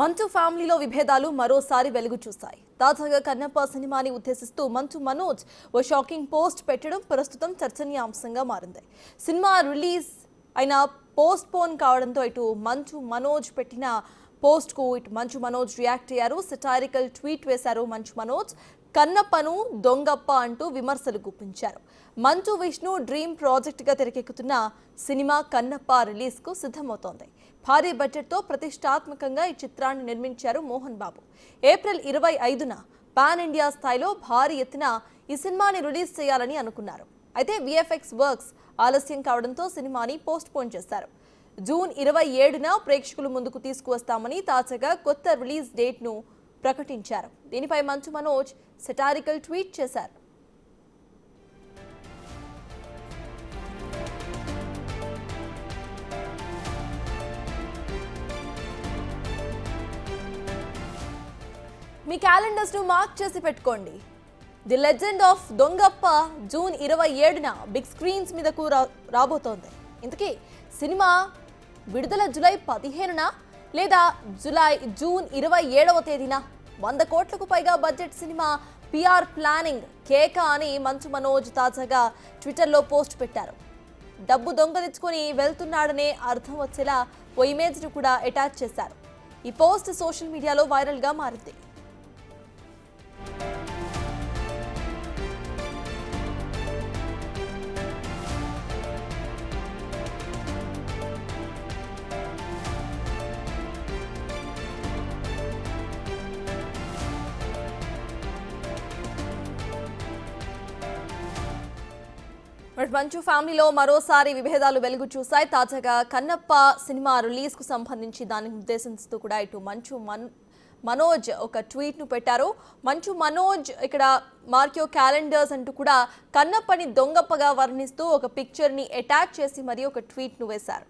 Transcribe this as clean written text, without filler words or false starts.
మంచు ఫ్యామిలీలో విభేదాలు మరోసారి వెలుగు చూశాయి. తాజాగా కన్నప్ప సినిమాని ఉద్దేశిస్తూ మంచు మనోజ్ ఓ షాకింగ్ పోస్ట్ పెట్టడం ప్రస్తుతం చర్చనీయాంశంగా మారింది. సినిమా రిలీజ్ అయిన పోస్ట్ పోన్ కావడంతో ఇటు మంచు మనోజ్ పెట్టిన పోస్ట్ కు ఇటు మంచు మనోజ్ రియాక్ట్ అయ్యారు. సెటారికల్ ట్వీట్ వేశారు మంచు మనోజ్. కన్నప్పను దొంగప్ప అంటూ విమర్శలు గుప్పించారు. మంచు విష్ణు డ్రీమ్ ప్రాజెక్ట్ గా తెరకెక్కుతున్న సినిమా కన్నప్ప రిలీజ్ కు సిద్ధమవుతోంది. భారీ బడ్జెట్ తో ప్రతిష్టాత్మకంగా ఈ చిత్రాన్ని నిర్మించారు Mohan Babu. April 25న pan India స్థాయిలో భారీ ఎత్తున ఈ సినిమాని రిలీజ్ చేయాలని అనుకున్నారు. అయితే విఎఫ్ఎక్స్ వర్క్స్ ఆలస్యం కావడంతో సినిమాని పోస్ట్ పోన్ చేశారు. జూన్ 27న ప్రేక్షకుల ముందుకు తీసుకువస్తామని తాజాగా కొత్త రిలీజ్ డేట్ ను ప్రకటించారు. దీనిపై మంచు మనోజ్ సెటారికల్ ట్వీట్ చేశారు. మీ క్యాలెండర్స్ ను మార్క్ చేసి పెట్టుకోండి. The legend of Dongappa June 27న బిగ్ స్క్రీన్స్ మీదకు రాబోతోంది. ఇంతకీ సినిమా విడుదల జూలై 15న లేదా జూన్ 27వ తేదీన? 100 కోట్లకు పైగా బడ్జెట్ సినిమా పిఆర్ ప్లానింగ్ కేక అని మంచు మనోజ్ తాజాగా ట్విట్టర్లో పోస్ట్ పెట్టారు. డబ్బు దొంగలించుకొని వెళ్తున్నాడనే అర్థం వచ్చేలా ఓ ఇమేజ్ను కూడా అటాచ్ చేశారు. ఈ పోస్ట్ సోషల్ మీడియాలో వైరల్గా మారింది. మంచు ఫ్యామిలీలో మరోసారి విభేదాలు వెలుగు చూశాయి. తాజాగా కన్నప్ప సినిమా రిలీజ్ కు సంబంధించి దాన్ని ఉద్దేశిస్తూ కూడా ఇటు మనోజ్ ఒక ట్వీట్ ను పెట్టారు. మంచు మనోజ్ ఇక్కడ మార్క్ యువర్ క్యాలెండర్స్ అంటూ కూడా కన్నప్పని దొంగప్పగా వర్ణిస్తూ ఒక పిక్చర్ ని అటాచ్ చేసి మరి ఒక ట్వీట్ ను వేశారు.